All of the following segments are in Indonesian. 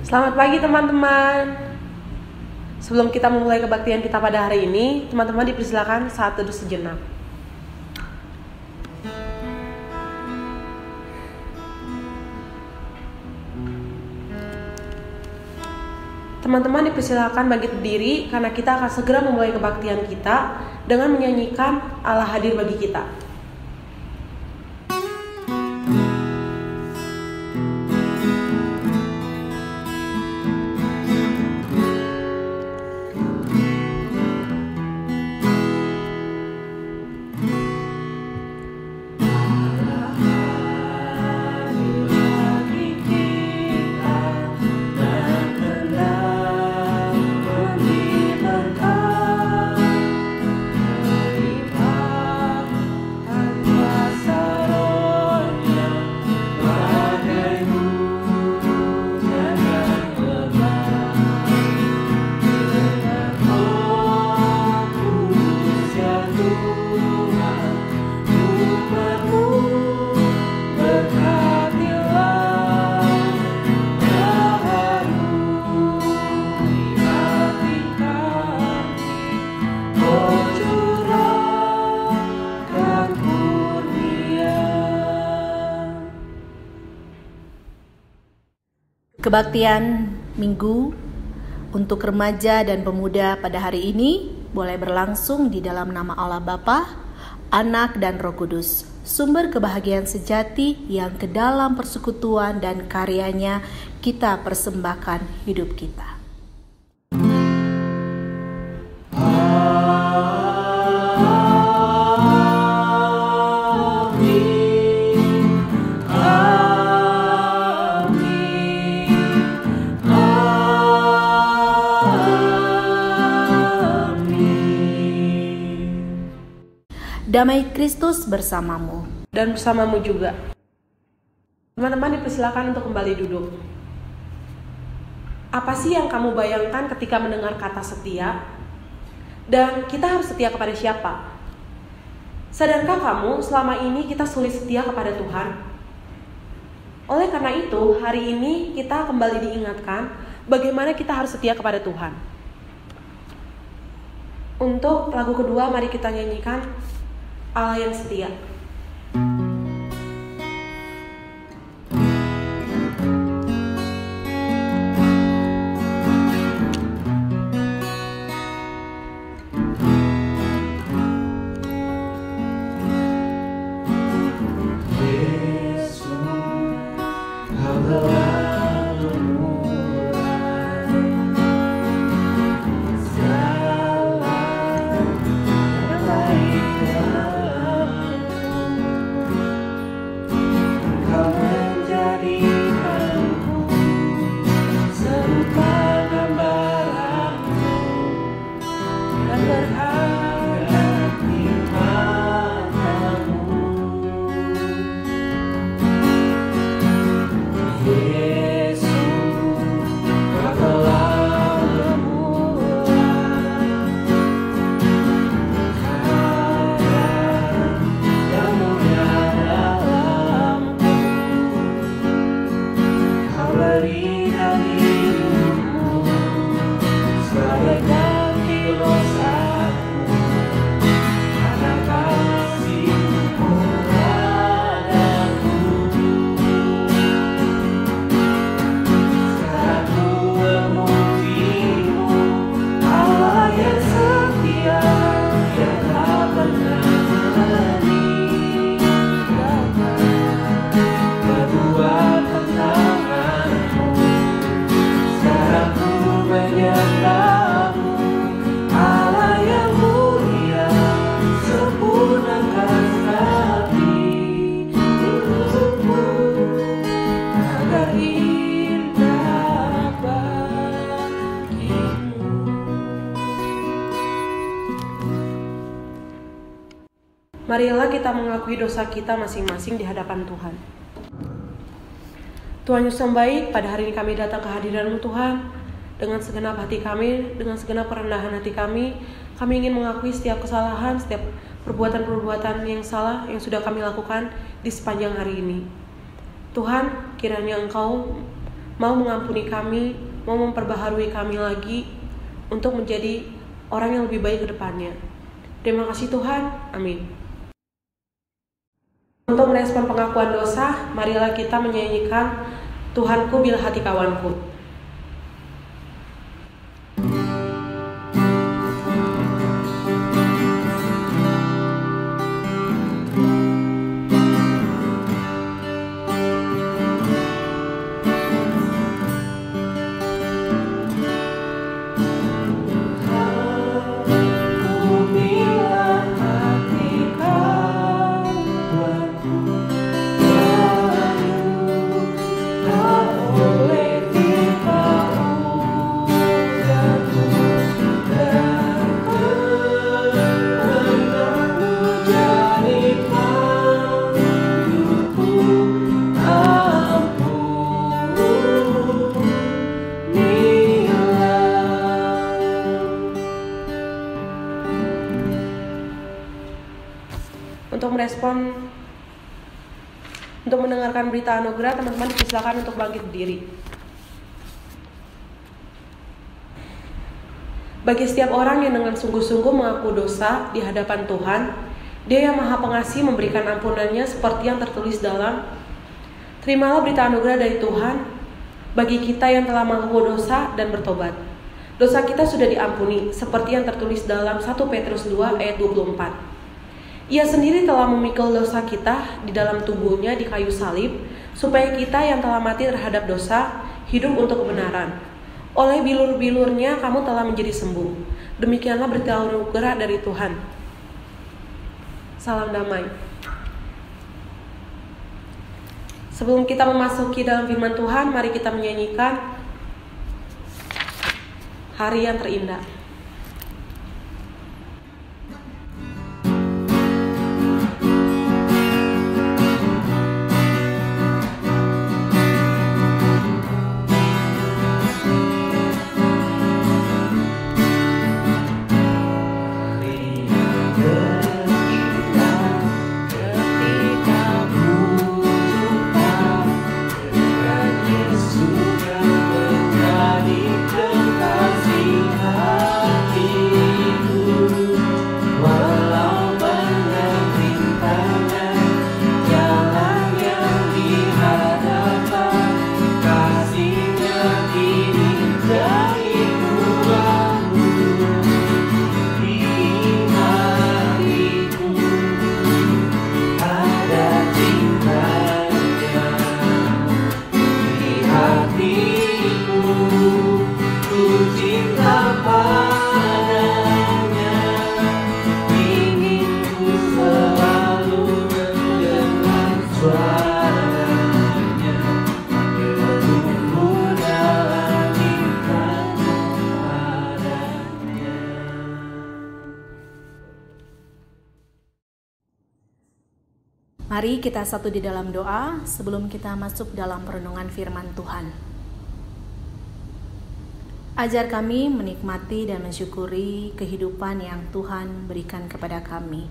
Selamat pagi teman-teman. Sebelum kita memulai kebaktian kita pada hari ini, teman-teman dipersilakan saat teduh sejenak. Teman-teman dipersilakan bangkit berdiri karena kita akan segera memulai kebaktian kita dengan menyanyikan Allah hadir bagi kita. Kebaktian Minggu untuk remaja dan pemuda pada hari ini boleh berlangsung di dalam nama Allah Bapa, Anak dan Roh Kudus, sumber kebahagiaan sejati yang ke dalam persekutuan dan karyanya kita persembahkan hidup kita. Damai Kristus bersamamu Dan bersamamu juga. Teman-teman dipersilakan untuk kembali duduk. Apa sih yang kamu bayangkan ketika mendengar kata setia? Dan kita harus setia kepada siapa? Sadarkah kamu selama ini kita sulit setia kepada Tuhan? Oleh karena itu, hari ini kita kembali diingatkan bagaimana kita harus setia kepada Tuhan. Untuk lagu kedua, mari kita nyanyikan Allah yang setia. Marilah kita mengakui dosa kita masing-masing di hadapan Tuhan. Tuhan Yesus yang baik, pada hari ini kami datang ke hadirat-Mu Tuhan. Dengan segenap hati kami, dengan segenap kerendahan hati kami ingin mengakui setiap kesalahan, setiap perbuatan-perbuatan yang salah yang sudah kami lakukan di sepanjang hari ini. Tuhan, kiranya Engkau mau mengampuni kami, mau memperbaharui kami lagi untuk menjadi orang yang lebih baik ke depannya. Terima kasih Tuhan, amin. Untuk merespon pengakuan dosa, marilah kita menyanyikan Tuhanku bila hati kawanku. Untuk mendengarkan berita anugerah, teman-teman disilakan untuk bangkit berdiri. Bagi setiap orang yang dengan sungguh-sungguh mengaku dosa di hadapan Tuhan, Dia yang Maha Pengasih memberikan ampunannya seperti yang tertulis dalam Terimalah berita anugerah dari Tuhan bagi kita yang telah mengaku dosa dan bertobat. Dosa kita sudah diampuni seperti yang tertulis dalam 1 Petrus 2 ayat 24. Ia sendiri telah memikul dosa kita di dalam tubuhnya di kayu salib, supaya kita yang telah mati terhadap dosa, hidup untuk kebenaran. Oleh bilur-bilurnya kamu telah menjadi sembuh. Demikianlah berita anugerah dari Tuhan. Salam damai. Sebelum kita memasuki dalam firman Tuhan, mari kita menyanyikan Hari yang Terindah. Mari kita satu di dalam doa sebelum kita masuk dalam perenungan firman Tuhan. Ajar kami menikmati dan mensyukuri kehidupan yang Tuhan berikan kepada kami.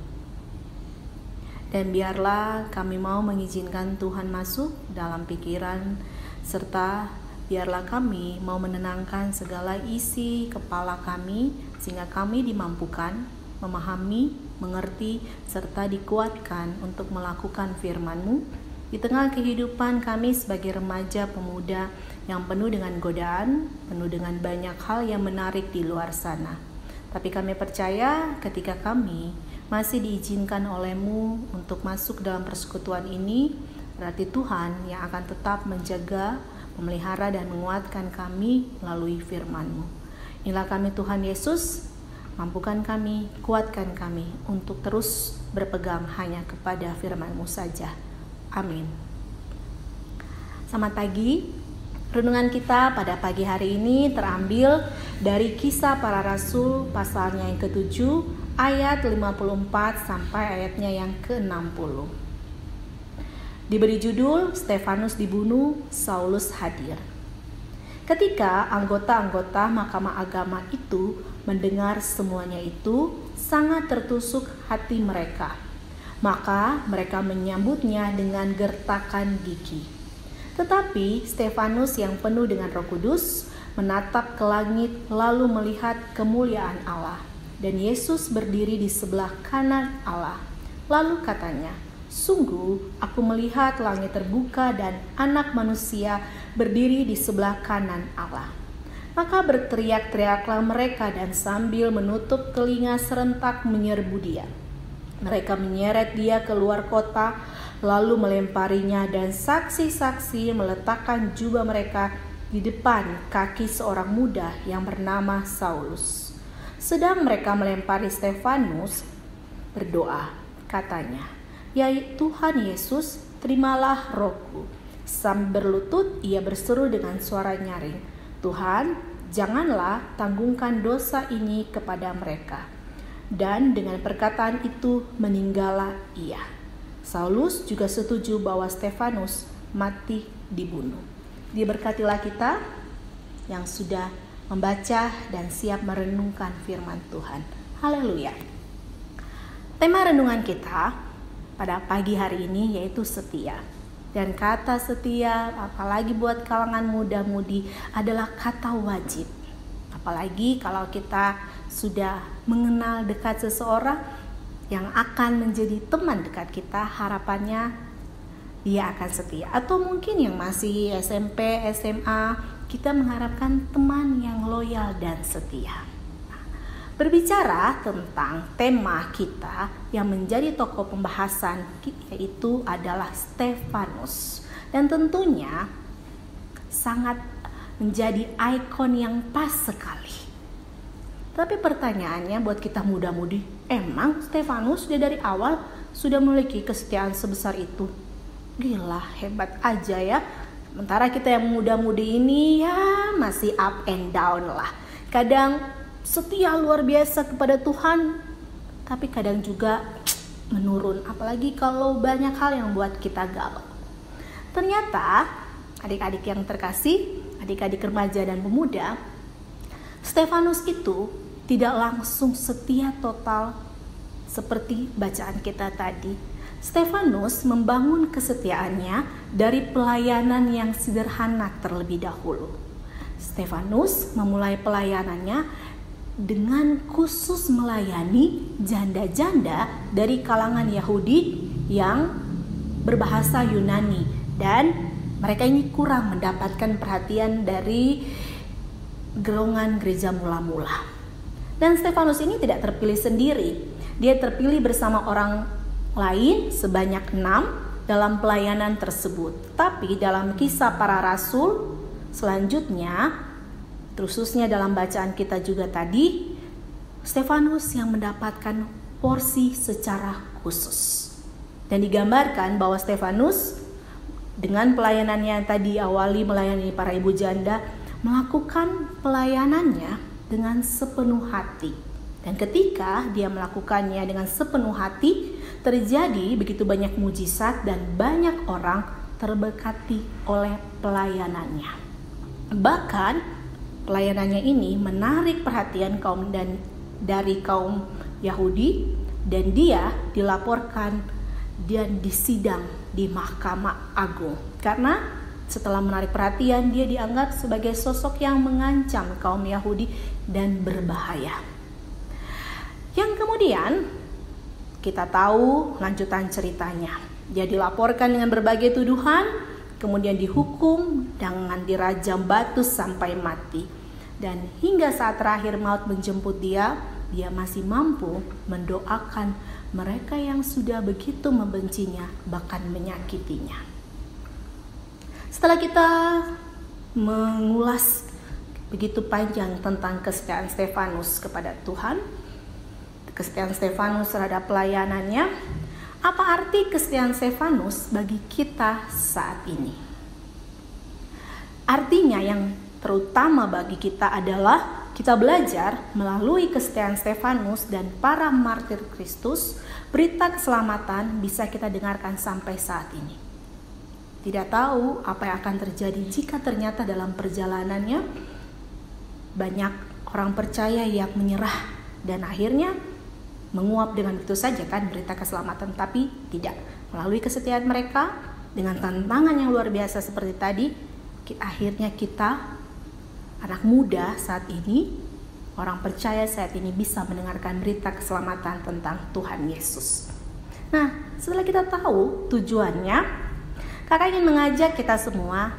Dan biarlah kami mau mengizinkan Tuhan masuk dalam pikiran, serta biarlah kami mau menenangkan segala isi kepala kami, sehingga kami dimampukan memahami, mengerti, serta dikuatkan untuk melakukan firman-Mu di tengah kehidupan kami sebagai remaja pemuda yang penuh dengan godaan, penuh dengan banyak hal yang menarik di luar sana. Tapi kami percaya ketika kami masih diizinkan oleh-Mu untuk masuk dalam persekutuan ini, berarti Tuhan yang akan tetap menjaga, memelihara dan menguatkan kami melalui firman-Mu. Inilah kami Tuhan Yesus, mampukan kami, kuatkan kami untuk terus berpegang hanya kepada firman-Mu saja. Amin. Selamat pagi. Renungan kita pada pagi hari ini terambil dari Kisah Para Rasul pasalnya yang ke-7 ayat 54 sampai ayatnya yang ke-60. Diberi judul Stefanus dibunuh, Saulus hadir. Ketika anggota-anggota Mahkamah Agama itu mendengar semuanya itu, sangat tertusuk hati mereka. Maka mereka menyambutnya dengan gertakan gigi. Tetapi Stefanus yang penuh dengan Roh Kudus menatap ke langit lalu melihat kemuliaan Allah dan Yesus berdiri di sebelah kanan Allah. Lalu katanya, "Sungguh aku melihat langit terbuka dan Anak Manusia berdiri di sebelah kanan Allah." Maka berteriak-teriaklah mereka dan sambil menutup telinga serentak menyerbu dia. Mereka menyeret dia keluar kota, lalu melemparinya dan saksi-saksi meletakkan jubah mereka di depan kaki seorang muda yang bernama Saulus. Sedang mereka melempari Stefanus, berdoa, katanya, "Ya Tuhan Yesus, terimalah rohku." Sambil berlutut ia berseru dengan suara nyaring, "Tuhan, janganlah tanggungkan dosa ini kepada mereka." Dan dengan perkataan itu meninggallah ia. Saulus juga setuju bahwa Stefanus mati dibunuh. Diberkatilah kita yang sudah membaca dan siap merenungkan firman Tuhan. Haleluya. Tema renungan kita pada pagi hari ini yaitu setia. Dan kata setia, apalagi buat kalangan muda-mudi, adalah kata wajib. Apalagi kalau kita sudah mengenal dekat seseorang yang akan menjadi teman dekat kita, harapannya dia akan setia. Atau mungkin yang masih SMP, SMA, kita mengharapkan teman yang loyal dan setia. Berbicara tentang tema kita yang menjadi topik pembahasan yaitu adalah Stefanus. Dan tentunya sangat menjadi ikon yang pas sekali. Tapi pertanyaannya buat kita muda-mudi, emang Stefanus dia dari awal sudah memiliki kesetiaan sebesar itu? Gila, hebat aja ya. Sementara kita yang muda-mudi ini ya masih up and down lah. Kadang setia luar biasa kepada Tuhan, tapi kadang juga menurun. Apalagi kalau banyak hal yang buat kita galau. Ternyata adik-adik yang terkasih, adik-adik remaja dan pemuda, Stefanus itu tidak langsung setia total seperti bacaan kita tadi. Stefanus membangun kesetiaannya dari pelayanan yang sederhana terlebih dahulu. Stefanus memulai pelayanannya dengan khusus melayani janda-janda dari kalangan Yahudi yang berbahasa Yunani, dan mereka ini kurang mendapatkan perhatian dari golongan gereja mula-mula. Dan Stefanus ini tidak terpilih sendiri. Dia terpilih bersama orang lain sebanyak 6 dalam pelayanan tersebut. Tapi dalam Kisah Para Rasul selanjutnya, khususnya dalam bacaan kita juga tadi, Stefanus yang mendapatkan porsi secara khusus. Dan digambarkan bahwa Stefanus dengan pelayanannya yang tadi awali melayani para ibu janda, melakukan pelayanannya dengan sepenuh hati. Dan ketika dia melakukannya dengan sepenuh hati, terjadi begitu banyak mujizat dan banyak orang terberkati oleh pelayanannya. Bahkan pelayanannya ini menarik perhatian dari kaum Yahudi, dan dia dilaporkan dan disidang di Mahkamah Agung. Karena setelah menarik perhatian, dia dianggap sebagai sosok yang mengancam kaum Yahudi dan berbahaya. Yang kemudian kita tahu lanjutan ceritanya. Dia dilaporkan dengan berbagai tuduhan, kemudian dihukum dengan dirajam batu sampai mati. Dan hingga saat terakhir maut menjemput dia masih mampu mendoakan mereka yang sudah begitu membencinya, bahkan menyakitinya. Setelah kita mengulas begitu panjang tentang kesetiaan Stefanus kepada Tuhan, kesetiaan Stefanus terhadap pelayanannya, apa arti kesetiaan Stefanus bagi kita saat ini? Artinya yang terutama bagi kita adalah kita belajar melalui kesetiaan Stefanus dan para martir Kristus, berita keselamatan bisa kita dengarkan sampai saat ini. Tidak tahu apa yang akan terjadi jika ternyata dalam perjalanannya banyak orang percaya yang menyerah dan akhirnya menguap dengan begitu saja kan berita keselamatan. Tapi tidak, melalui kesetiaan mereka dengan tantangan yang luar biasa seperti tadi, akhirnya kita, anak muda saat ini, orang percaya saat ini bisa mendengarkan berita keselamatan tentang Tuhan Yesus. Nah, setelah kita tahu tujuannya, kakak ingin mengajak kita semua,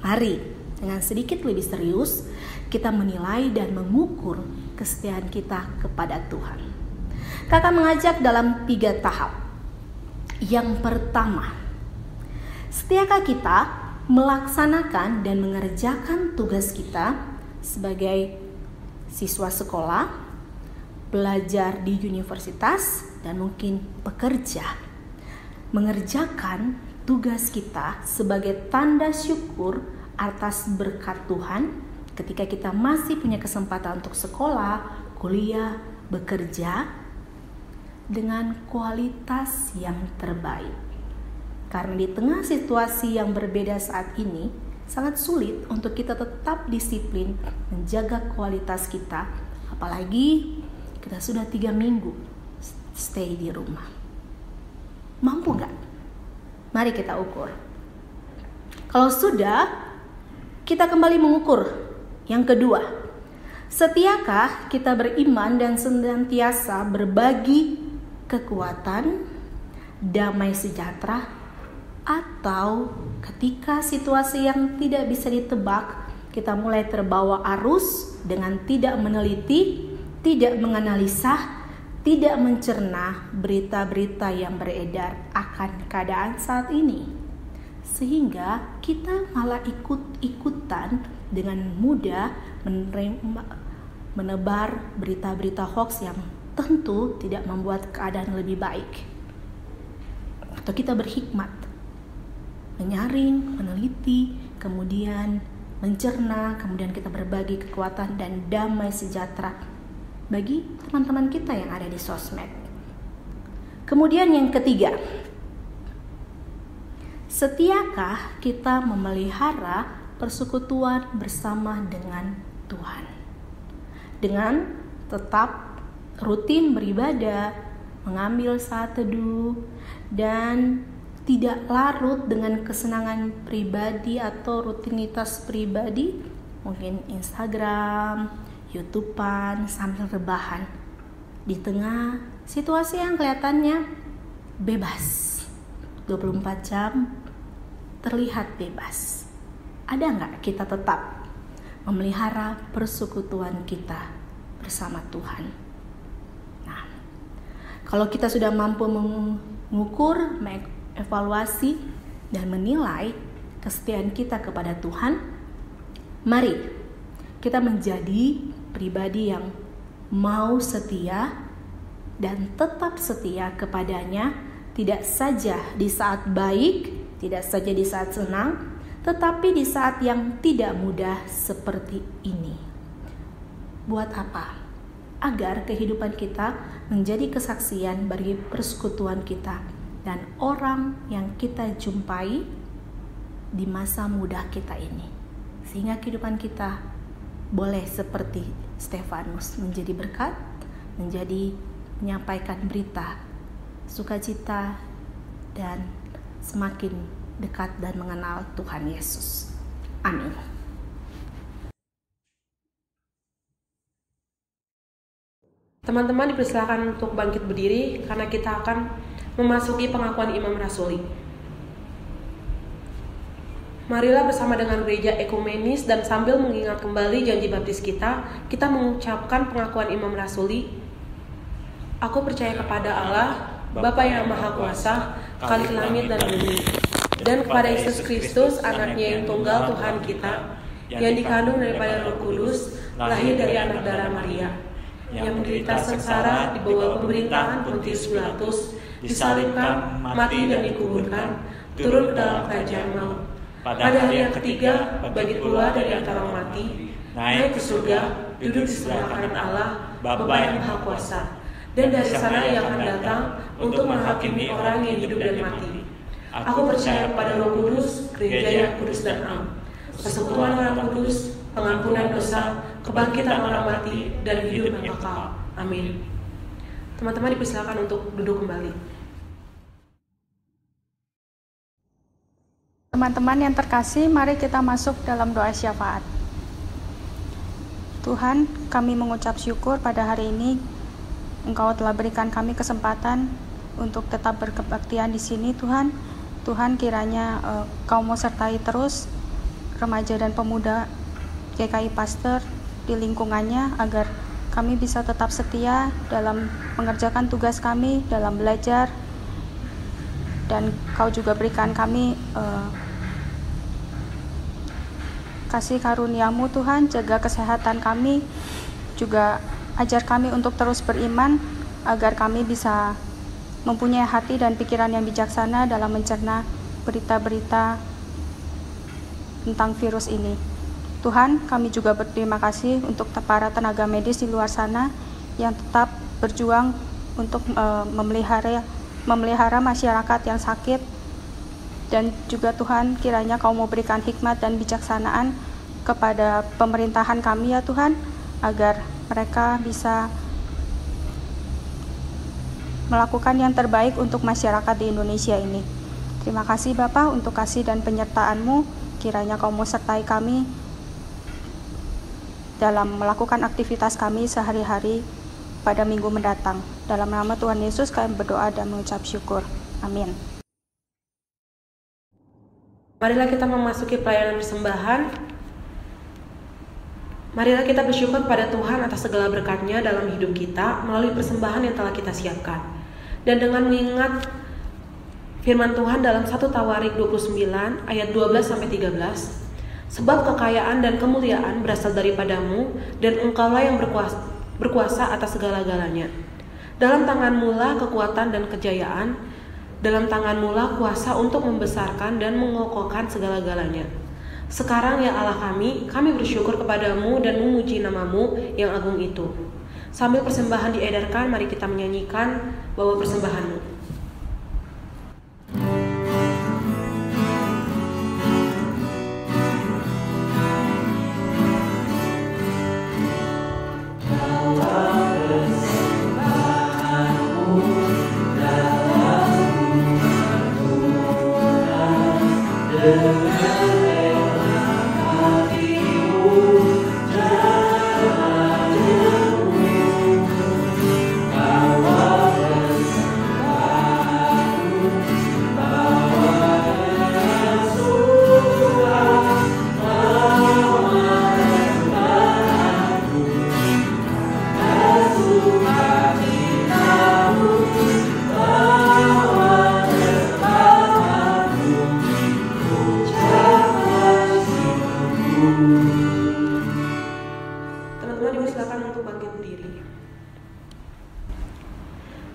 mari dengan sedikit lebih serius kita menilai dan mengukur kesetiaan kita kepada Tuhan. Kakak mengajak dalam 3 tahap. Yang pertama, setiakah kita melaksanakan dan mengerjakan tugas kita sebagai siswa sekolah, belajar di universitas, dan mungkin bekerja, mengerjakan tugas kita sebagai tanda syukur atas berkat Tuhan ketika kita masih punya kesempatan untuk sekolah, kuliah, bekerja dengan kualitas yang terbaik. Karena di tengah situasi yang berbeda saat ini, sangat sulit untuk kita tetap disiplin menjaga kualitas kita, apalagi kita sudah 3 minggu stay di rumah. Mampu gak? Mari kita ukur. Kalau sudah, kita kembali mengukur. Yang kedua, setiakah kita beriman dan senantiasa berbagi kekuatan, damai sejahtera, atau ketika situasi yang tidak bisa ditebak, kita mulai terbawa arus dengan tidak meneliti, tidak menganalisa, tidak mencerna berita-berita yang beredar akan keadaan saat ini. Sehingga kita malah ikut-ikutan dengan mudah menebar berita-berita hoax yang tentu tidak membuat keadaan lebih baik. Atau kita berhikmat, menyaring, meneliti, kemudian mencerna, kemudian kita berbagi kekuatan dan damai sejahtera bagi teman-teman kita yang ada di sosmed. Kemudian yang ketiga, setiakah kita memelihara persekutuan bersama dengan Tuhan? Dengan tetap rutin beribadah, mengambil saat teduh, dan tidak larut dengan kesenangan pribadi atau rutinitas pribadi, mungkin Instagram, YouTubean, sambil rebahan di tengah situasi yang kelihatannya bebas, 24 jam terlihat bebas. Ada nggak kita tetap memelihara persekutuan kita bersama Tuhan? Kalau kita sudah mampu mengukur, mengevaluasi, dan menilai kesetiaan kita kepada Tuhan, mari kita menjadi pribadi yang mau setia dan tetap setia kepadanya, tidak saja di saat baik, tidak saja di saat senang, tetapi di saat yang tidak mudah seperti ini. Buat apa? Agar kehidupan kita menjadi kesaksian bagi persekutuan kita dan orang yang kita jumpai di masa muda kita ini, sehingga kehidupan kita boleh seperti Stefanus menjadi berkat, menjadi menyampaikan berita sukacita dan semakin dekat dan mengenal Tuhan Yesus. Amin. Teman-teman dipersilakan untuk bangkit berdiri karena kita akan memasuki pengakuan imam rasuli. Marilah bersama dengan gereja ekumenis dan sambil mengingat kembali janji baptis kita mengucapkan pengakuan imam rasuli. Aku percaya kepada Allah, Bapa yang Maha Kuasa, Khalik langit dan bumi, dan kepada Yesus Kristus, anaknya yang tunggal Tuhan kita, yang dikandung daripada Roh Kudus, lahir dari anak darah Maria, yang menderita sengsara di bawah pemerintahan Pontius Pilatus, disalibkan, mati dan dikuburkan, turun ke dalam kerajaan maut. Pada hari yang ketiga, bangkit keluar dari antara orang mati, naik ke surga, duduk di sebelah kanan Allah, Bapa yang Maha Kuasa, dan dari sana ia akan datang untuk menghakimi orang yang hidup dan mati. Aku percaya kepada Roh Kudus, gereja yang kudus dan am, persekutuan orang kudus, pengampunan dosa, kebangkitan orang mati, dan hidup yang kekal. Amin. Teman-teman dipersilakan untuk duduk kembali. Teman-teman yang terkasih, mari kita masuk dalam doa syafaat. Tuhan, kami mengucap syukur pada hari ini Engkau telah berikan kami kesempatan untuk tetap berkebaktian di sini, Tuhan. Tuhan, kiranya Kau mau sertai terus remaja dan pemuda GKI Pasteur di lingkungannya, agar kami bisa tetap setia dalam mengerjakan tugas kami, dalam belajar, dan Kau juga berikan kami kasih karunia-Mu, Tuhan. Jaga kesehatan kami, juga ajar kami untuk terus beriman, agar kami bisa mempunyai hati dan pikiran yang bijaksana dalam mencerna berita-berita tentang virus ini. Tuhan, kami juga berterima kasih untuk para tenaga medis di luar sana yang tetap berjuang untuk memelihara masyarakat yang sakit. Dan juga Tuhan, kiranya Kau mau berikan hikmat dan bijaksanaan kepada pemerintahan kami ya Tuhan, agar mereka bisa melakukan yang terbaik untuk masyarakat di Indonesia ini. Terima kasih Bapa untuk kasih dan penyertaan-Mu. Kiranya Kau mau sertai kami dalam melakukan aktivitas kami sehari-hari pada minggu mendatang. Dalam nama Tuhan Yesus kami berdoa dan mengucap syukur. Amin. Marilah kita memasuki pelayanan persembahan. Marilah kita bersyukur pada Tuhan atas segala berkat-Nya dalam hidup kita melalui persembahan yang telah kita siapkan. Dan dengan mengingat firman Tuhan dalam 1 Tawarik 29 ayat 12-13, sebab kekayaan dan kemuliaan berasal daripadamu, dan Engkaulah yang berkuasa atas segala-galanya. Dalam tangan-Mu lah kekuatan dan kejayaan, dalam tangan-Mu lah kuasa untuk membesarkan dan mengokohkan segala-galanya. Sekarang ya Allah kami bersyukur kepadamu dan memuji nama-Mu yang agung itu. Sambil persembahan diedarkan, mari kita menyanyikan bahwa persembahan-Mu.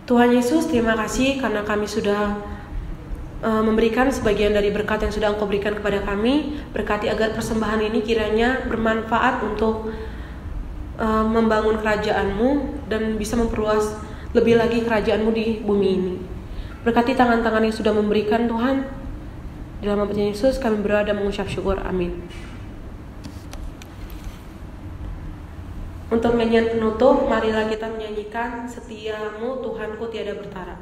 Tuhan Yesus, terima kasih karena kami sudah memberikan sebagian dari berkat yang sudah Engkau berikan kepada kami. Berkati agar persembahan ini kiranya bermanfaat untuk membangun kerajaan-Mu dan bisa memperluas lebih lagi kerajaan-Mu di bumi ini. Berkati tangan-tangan yang sudah memberikan Tuhan. Di dalam nama Yesus kami berdoa dan mengucap syukur. Amin. Untuk nyanyian penutup, marilah kita menyanyikan Setiamu Tuhanku tiada bertara.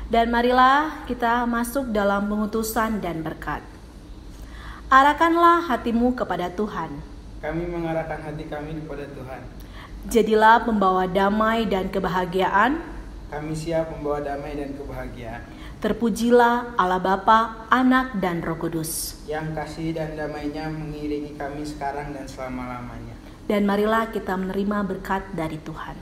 Dan marilah kita masuk dalam pengutusan dan berkat. Arahkanlah hatimu kepada Tuhan. Kami mengarahkan hati kami kepada Tuhan. Jadilah pembawa damai dan kebahagiaan. Kami siap membawa damai dan kebahagiaan. Terpujilah Allah Bapa, Anak, dan Roh Kudus. Yang kasih dan damai-Nya mengiringi kami sekarang dan selama-lamanya. Dan marilah kita menerima berkat dari Tuhan.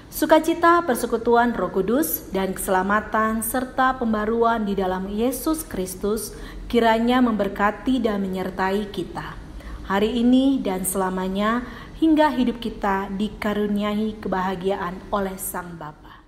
Sukacita persekutuan Roh Kudus dan keselamatan serta pembaruan di dalam Yesus Kristus kiranya memberkati dan menyertai kita hari ini dan selamanya hingga hidup kita dikaruniai kebahagiaan oleh Sang Bapa.